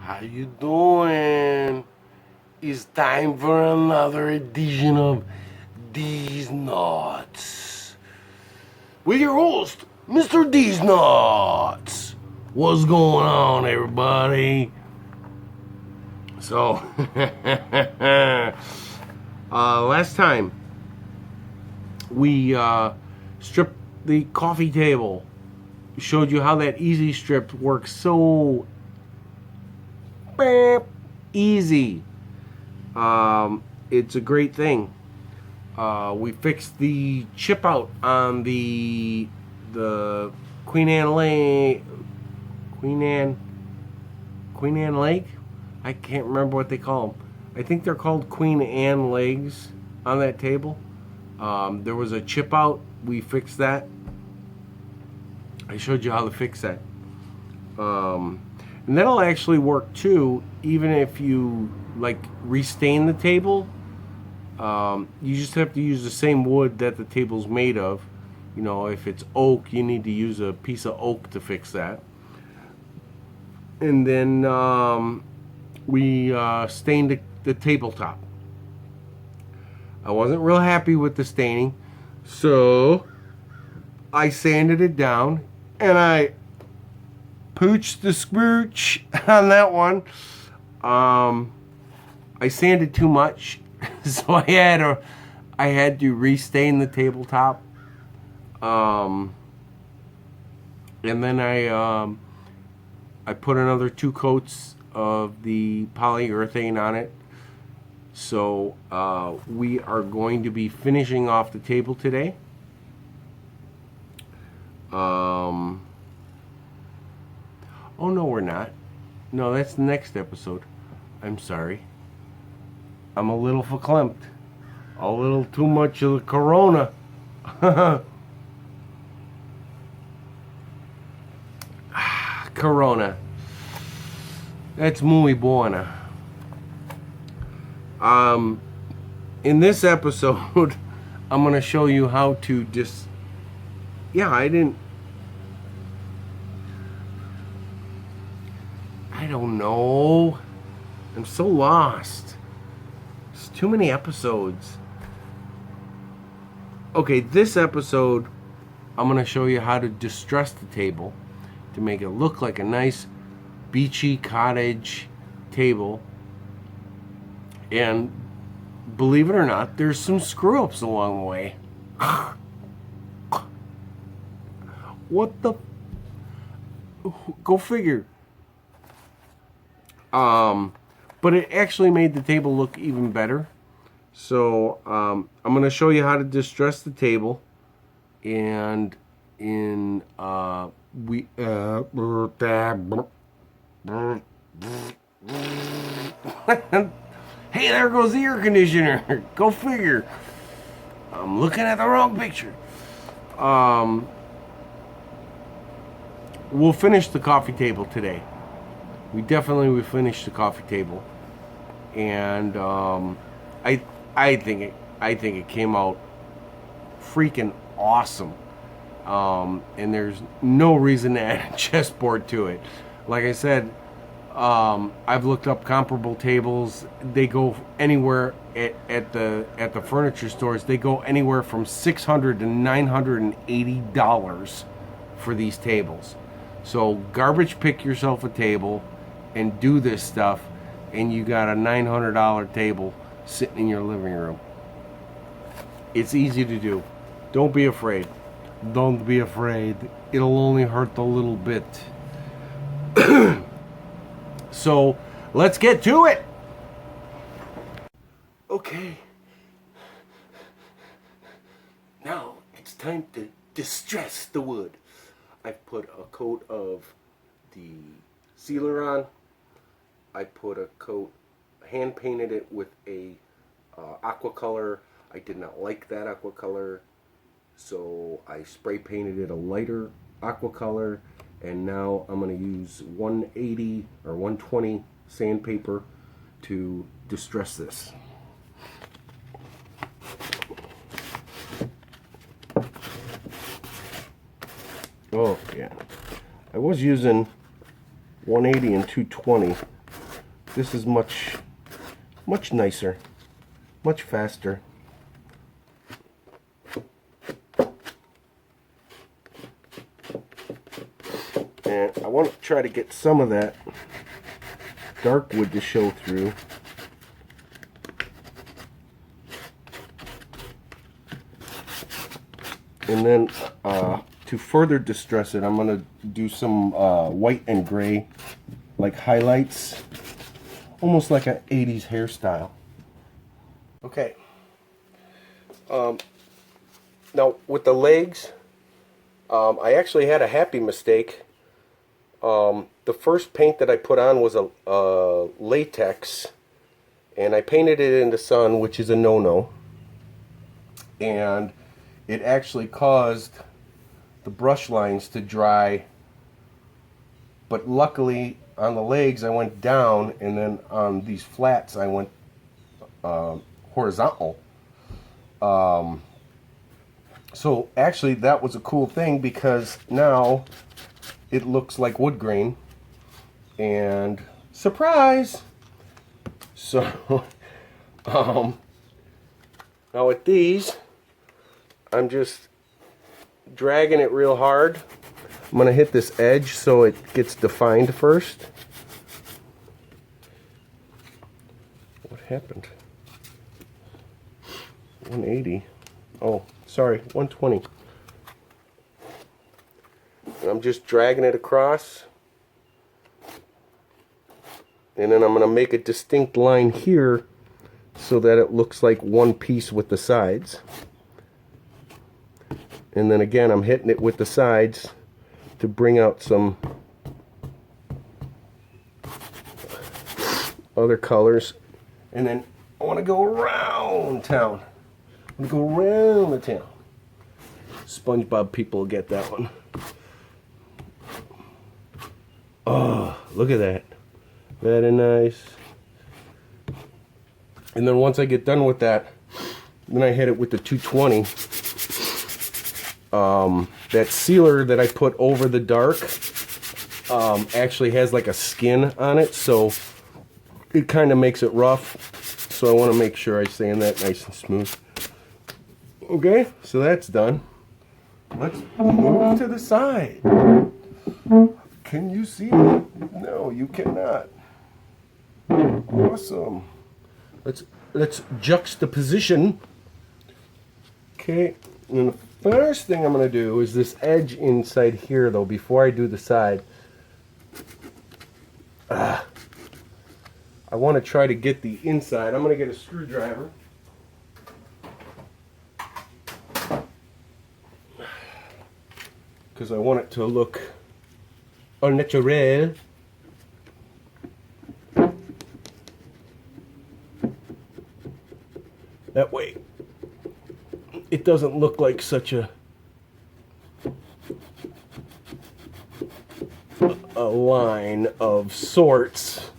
How you doing? It's time for another edition of Dees Nutz with your host, Mr. Dees Nutz. What's going on, everybody? So, last time we stripped the coffee table. Showed you how that easy strip works so easy. It's a great thing. We fixed the chip out on the Queen Anne Lake. I can't remember what they call them. I think they're called Queen Anne legs on that table. There was a chip out. We fixed that. I showed you how to fix that. And that'll actually work too, even if you like restain the table. You just have to use the same wood that the table's made of. You know, if it's oak, you need to use a piece of oak to fix that. And then we stained the tabletop. I wasn't real happy with the staining, so I sanded it down and I pooched the smooch on that one. I sanded too much, so I had to restain the tabletop. And then I put another 2 coats of the polyurethane on it. So we are going to be finishing off the table today. Oh no, we're not. No, that's the next episode. I'm sorry. I'm a little verklempt. A little too much of the corona. Corona. That's muy buena. In this episode, I'm going to show you how to I don't know. I'm so lost. There's too many episodes. Okay, this episode, I'm going to show you how to distress the table to make it look like a nice beachy cottage table. And believe it or not, there's some screw-ups along the way. What the... Go figure. But it actually made the table look even better. So I'm going to show you how to distress the table, and hey, there goes the air conditioner. Go figure. I'm looking at the wrong picture. We'll finish the coffee table today. We definitely will finish the coffee table, and I think it came out freaking awesome. And there's no reason to add a chessboard to it. Like I said, I've looked up comparable tables. They go anywhere at the furniture stores. They go anywhere from $600 to $980 for these tables. So garbage pick yourself a table and do this stuff, and you got a $900 table sitting in your living room. It's easy to do. Don't be afraid. Don't be afraid. It'll only hurt a little bit. So let's get to it. Okay. Now it's time to distress the wood. I've put a coat of the sealer on. I put a coat, hand painted it with a aqua color. I did not like that aqua color, so I spray painted it a lighter aqua color, and now I'm going to use 180 or 120 sandpaper to distress this. Oh yeah, I was using 180 and 220 This is much nicer, much faster. And I want to try to get some of that dark wood to show through. And then to further distress it, I'm going to do some white and gray, like highlights, almost like an 80s hairstyle. Okay. Now with the legs, I actually had a happy mistake. The first paint that I put on was a latex, and I painted it in the sun, which is a no-no. And it actually caused the brush lines to dry, but luckily on the legs I went down, and then on these flats I went horizontal. So actually that was a cool thing, because now it looks like wood grain, and surprise! So now with these, I'm just dragging it real hard. I'm going to hit this edge so it gets defined first. What happened? 180. Oh, sorry, 120. And I'm just dragging it across. And then I'm going to make a distinct line here so that it looks like one piece with the sides. And then again, I'm hitting it with the sides to bring out some other colors. And then I want to go around town. I want to go around the town. SpongeBob people get that one. Oh, look at that. Very nice. And then once I get done with that, then I hit it with the 220. That sealer that I put over the dark actually has like a skin on it, so it kind of makes it rough. So I want to make sure I sand that nice and smooth. Okay, so that's done. Let's move to the side. Can you see it? No, you cannot. Awesome. Let's juxtaposition. Okay, and the first thing I'm going to do is this edge inside here, though, before I do the side. I want to try to get the inside. I'm going to get a screwdriver. Because I want it to look au naturel. That way it doesn't look like such a line of sorts.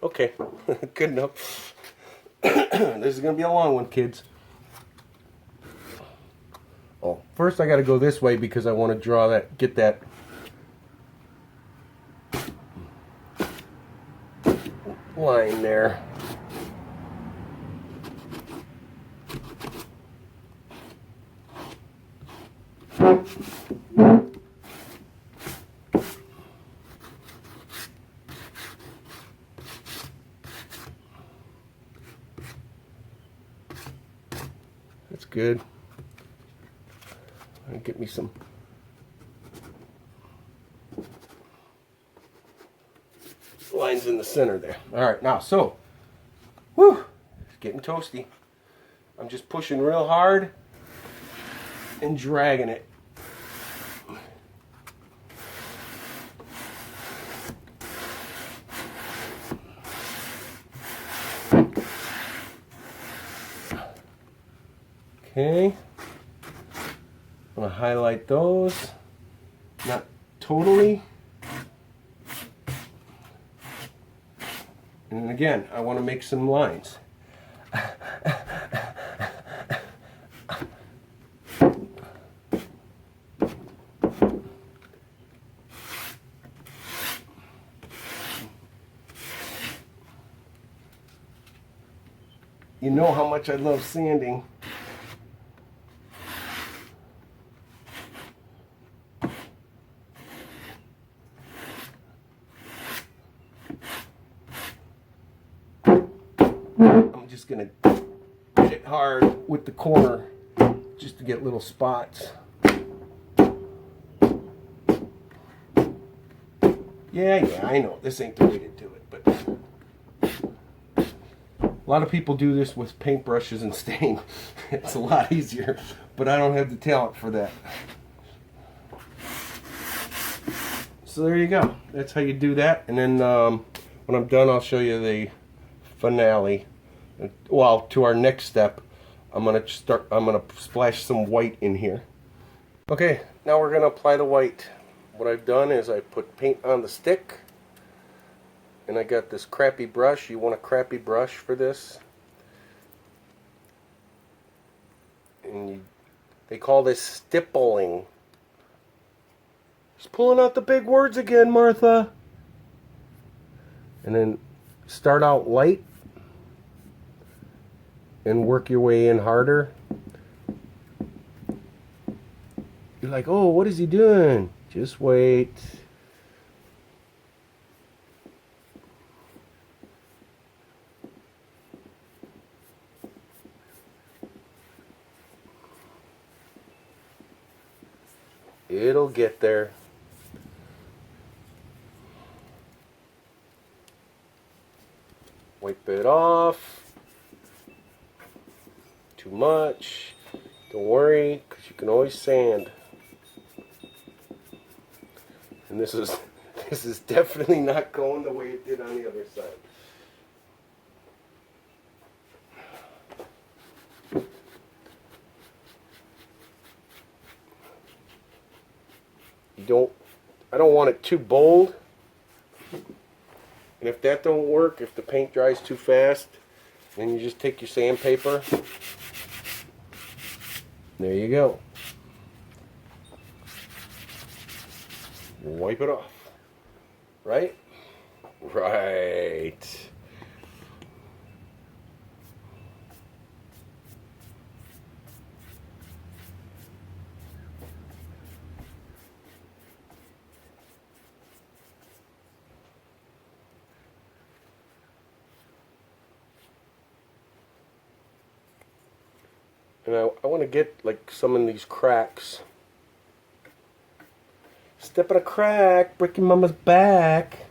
Okay, good enough. This is going to be a long one, kids. Oh, first I got to go this way because I want to draw that, get that line there. That's good. I'll get me some lines in the center there. All right, now so, whew, it's getting toasty. I'm just pushing real hard and dragging it. Okay, I'm going to highlight those, not totally. And again, I want to make some lines. You know how much I love sanding. I'm just going to hit it hard with the corner just to get little spots. Yeah, I know this ain't the way to do it, but a lot of people do this with paintbrushes and stain. It's a lot easier, but I don't have the talent for that. So there you go. That's how you do that. And then when I'm done, I'll show you the finale. Well, to our next step, I'm gonna splash some white in here. Okay, now we're gonna apply the white. What I've done is I put paint on the stick, and I got this crappy brush. You want a crappy brush for this, and they call this stippling. Just pulling out the big words again, Martha. And then start out light and work your way in harder. You're like, oh, what is he doing? Just wait. It'll get there. Wipe it off. Too much. Don't worry, because you can always sand. And this is definitely not going the way it did on the other side. I don't want it too bold. And if that don't work, if the paint dries too fast, then you just take your sandpaper. There you go. Wipe it off. Right? Right. And I want to get like some of these cracks. Step in a crack, breaking mama's back.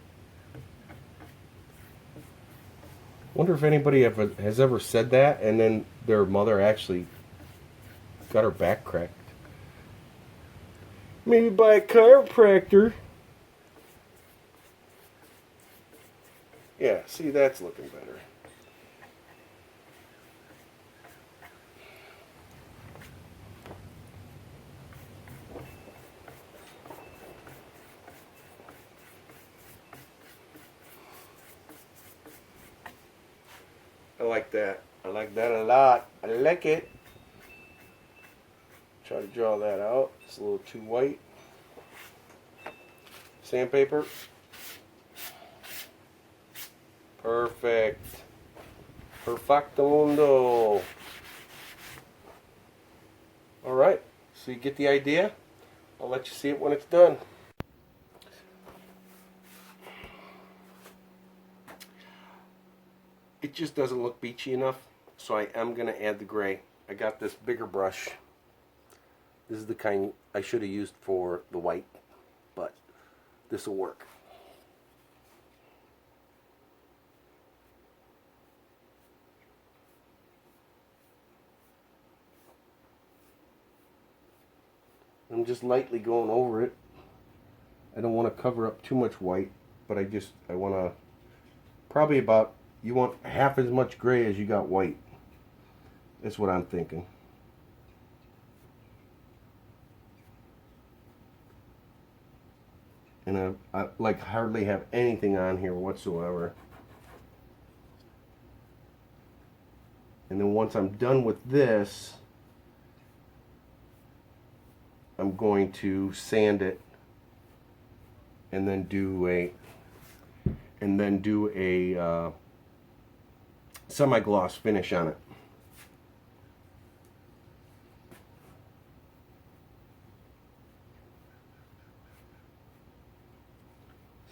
Wonder if anybody has ever said that and then their mother actually got her back cracked. Maybe by a chiropractor. Yeah, see, that's looking better. I like that. I like that a lot. I like it. Try to draw that out. It's a little too white. Sandpaper. Perfect. Perfecto. Alright. So you get the idea? I'll let you see it when it's done. It just doesn't look beachy enough, so I am going to add the gray. I got this bigger brush. This is the kind I should have used for the white, but this will work. I'm just lightly going over it. I don't want to cover up too much white, but I want to probably about, you want half as much gray as you got white. That's what I'm thinking. And I like hardly have anything on here whatsoever. And then once I'm done with this, I'm going to sand it and then do a semi-gloss finish on it.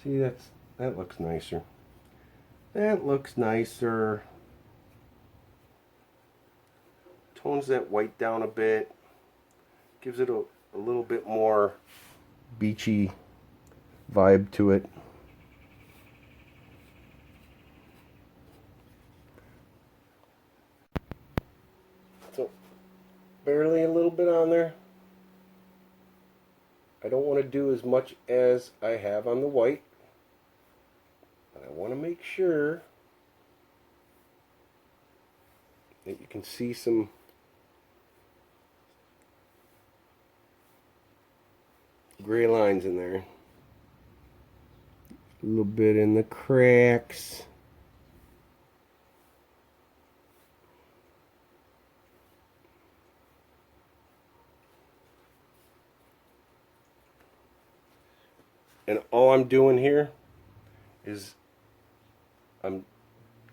See, that looks nicer. That looks nicer. Tones that white down a bit. Gives it a little bit more beachy vibe to it. So, barely a little bit on there. I don't want to do as much as I have on the white. But I want to make sure that you can see some gray lines in there. A little bit in the cracks. And all I'm doing here is I'm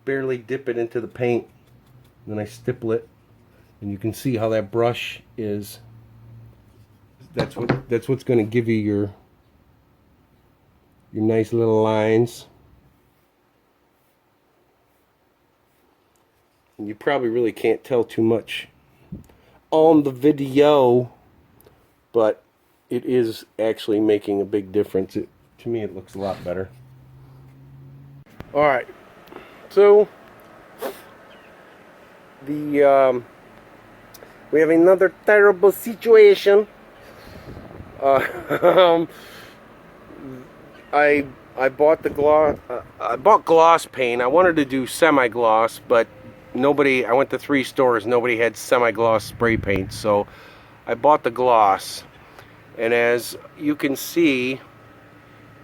barely dipping into the paint, and then I stipple it, and you can see how that brush is. That's what's going to give you your nice little lines. And you probably really can't tell too much on the video, but it is actually making a big difference. To me, it looks a lot better. Alright, so we have another terrible situation. I bought the gloss. I bought gloss paint. I wanted to do semi-gloss, but nobody. I went to 3 stores. Nobody had semi-gloss spray paint, so I bought the gloss. And as you can see,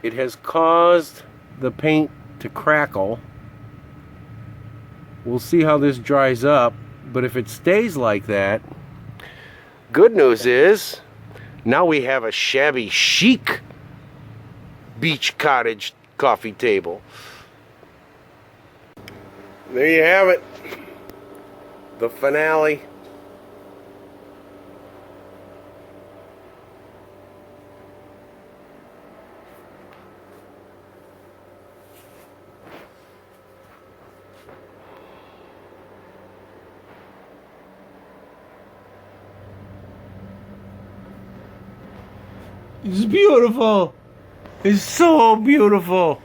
it has caused the paint to crackle. We'll see how this dries up, but if it stays like that, good news is now we have a shabby chic beach cottage coffee table. There you have it, the finale. It's beautiful. It's so beautiful.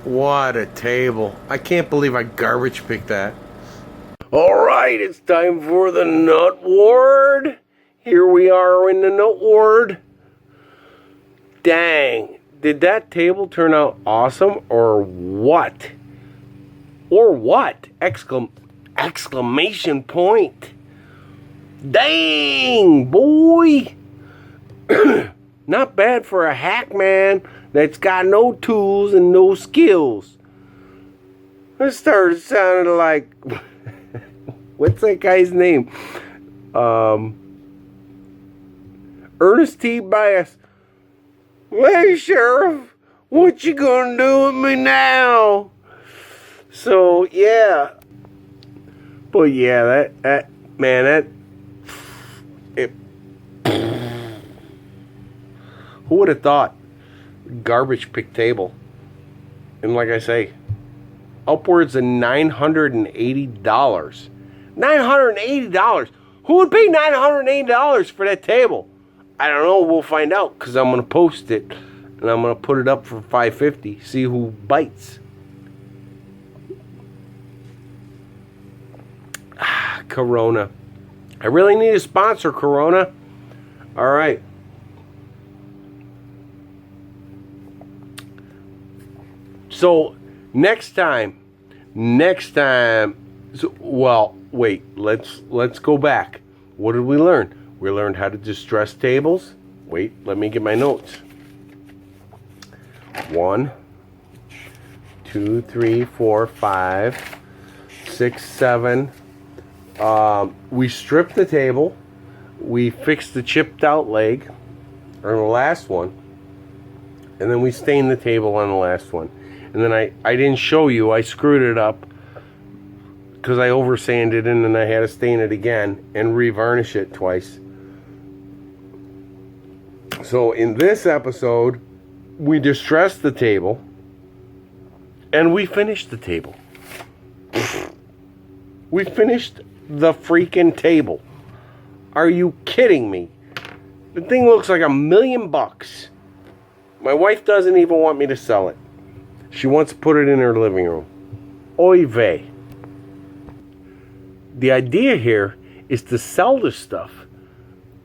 What a table. I can't believe I garbage picked that. Alright, it's time for the nut ward. Here we are in the nut ward. Dang. Did that table turn out awesome or what? Or what? Exclamation point. Dang, boy. Not bad for a hack man that's got no tools and no skills. It started sounding like, what's that guy's name? Ernest T. Bass. Hey, Sheriff, what you gonna do with me now? So, yeah. But yeah, that who would have thought? Garbage pick table. And like I say, upwards of $980. $980. Who would pay $980 for that table? I don't know. We'll find out, because I'm going to post it. And I'm going to put it up for $550. See who bites. Corona. I really need a sponsor, Corona. Alright. So, next time, so, well, wait, let's go back. What did we learn? We learned how to distress tables. Wait, let me get my notes. 1, 2, 3, 4, 5, 6, 7. We stripped the table. We fixed the chipped out leg on the last one. And then we stained the table on the last one. And then I didn't show you. I screwed it up because I over sanded and then I had to stain it again and revarnish it twice. So in this episode, we distressed the table and we finished the table. We finished the freaking table. Are you kidding me? The thing looks like $1 million. My wife doesn't even want me to sell it. She wants to put it in her living room. Oy vey. The idea here is to sell this stuff.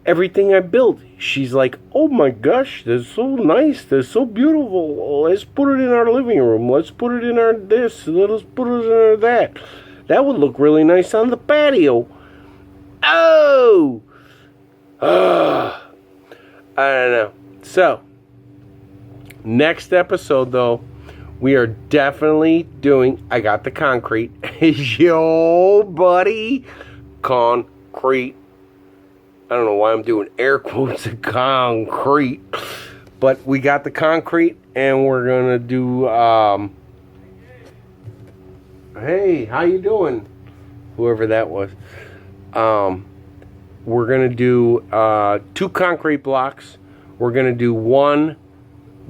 Everything I build. She's like, oh my gosh, that's so nice. That's so beautiful. Let's put it in our living room. Let's put it in our this. Let's put it in our that. That would look really nice on the patio. Oh! I don't know. So, next episode, though, we are definitely doing, I got the concrete. Yo, buddy. Concrete. I don't know why I'm doing air quotes of concrete. But we got the concrete, and we're going to do, hey, how you doing? Whoever that was. We're going to do 2 concrete blocks. We're going to do one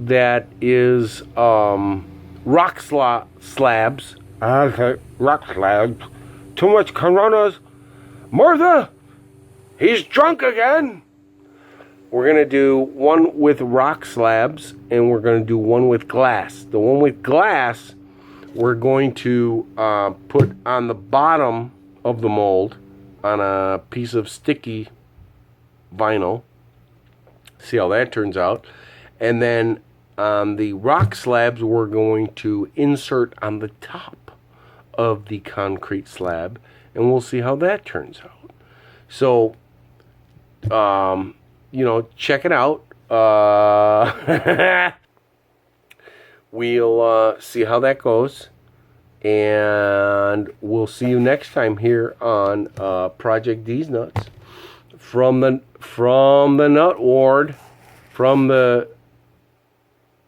that is rock slabs. Rock slabs. Too much Coronas. Martha! He's drunk again! We're going to do one with rock slabs, and we're going to do one with glass. The one with glass, we're going to put on the bottom of the mold on a piece of sticky vinyl. See how that turns out. And then the rock slabs we're going to insert on the top of the concrete slab, and we'll see how that turns out. So, check it out. We'll see how that goes. And we'll see you next time here on Project Dees Nutz from the Nut Ward, from the,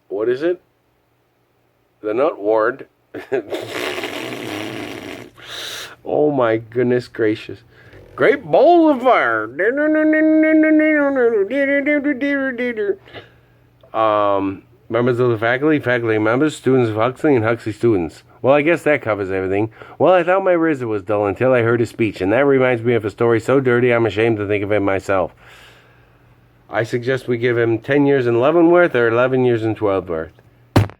what is it? The Nut Ward. Oh my goodness gracious! Great balls of fire. Members of the faculty members, students of Huxley, and Huxley students. Well, I guess that covers everything. Well, I thought my razor was dull until I heard his speech, and that reminds me of a story so dirty I'm ashamed to think of it myself. I suggest we give him 10 years in Leavenworth or 11 years in Twelveworth.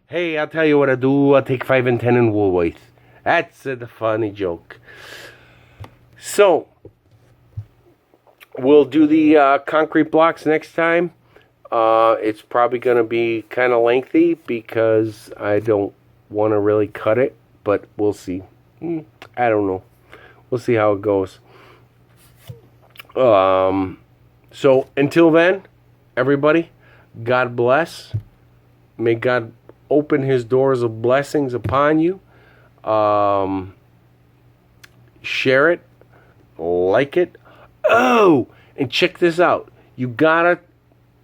Hey, I'll tell you what I'll do. I'll take 5 and 10 in Woolworth. That's a funny joke. So, we'll do the concrete blocks next time. It's probably going to be kind of lengthy because I don't want to really cut it, but we'll see. I don't know. We'll see how it goes. So until then, everybody, God bless. May God open his doors of blessings upon you. Share it, like it. Oh, and check this out. You gotta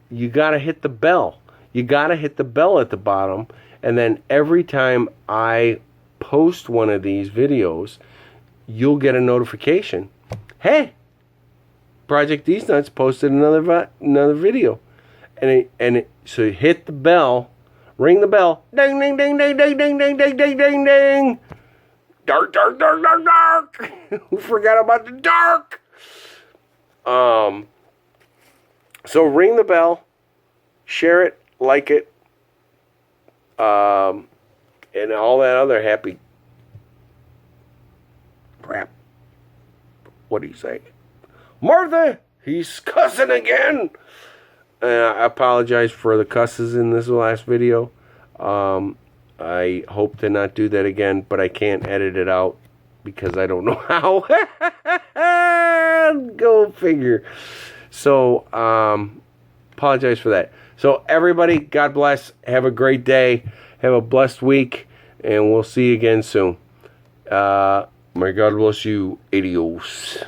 hit the bell. You gotta hit the bell at the bottom. And then every time I post one of these videos, you'll get a notification. Hey, Project Dees Nutz posted another video. So you hit the bell, ring the bell, ding, ding, ding, ding, ding, ding, ding, ding, ding, ding, ding. Dark, dark, dark, dark, dark. Who forgot about the dark? So ring the bell, share it, like it, and all that other happy crap. What do you say? Martha, he's cussing again. I apologize for the cusses in this last video. I hope to not do that again, but I can't edit it out because I don't know how. Go figure. So, apologize for that. So, everybody, God bless. Have a great day. Have a blessed week. And we'll see you again soon. May God bless you. Adios.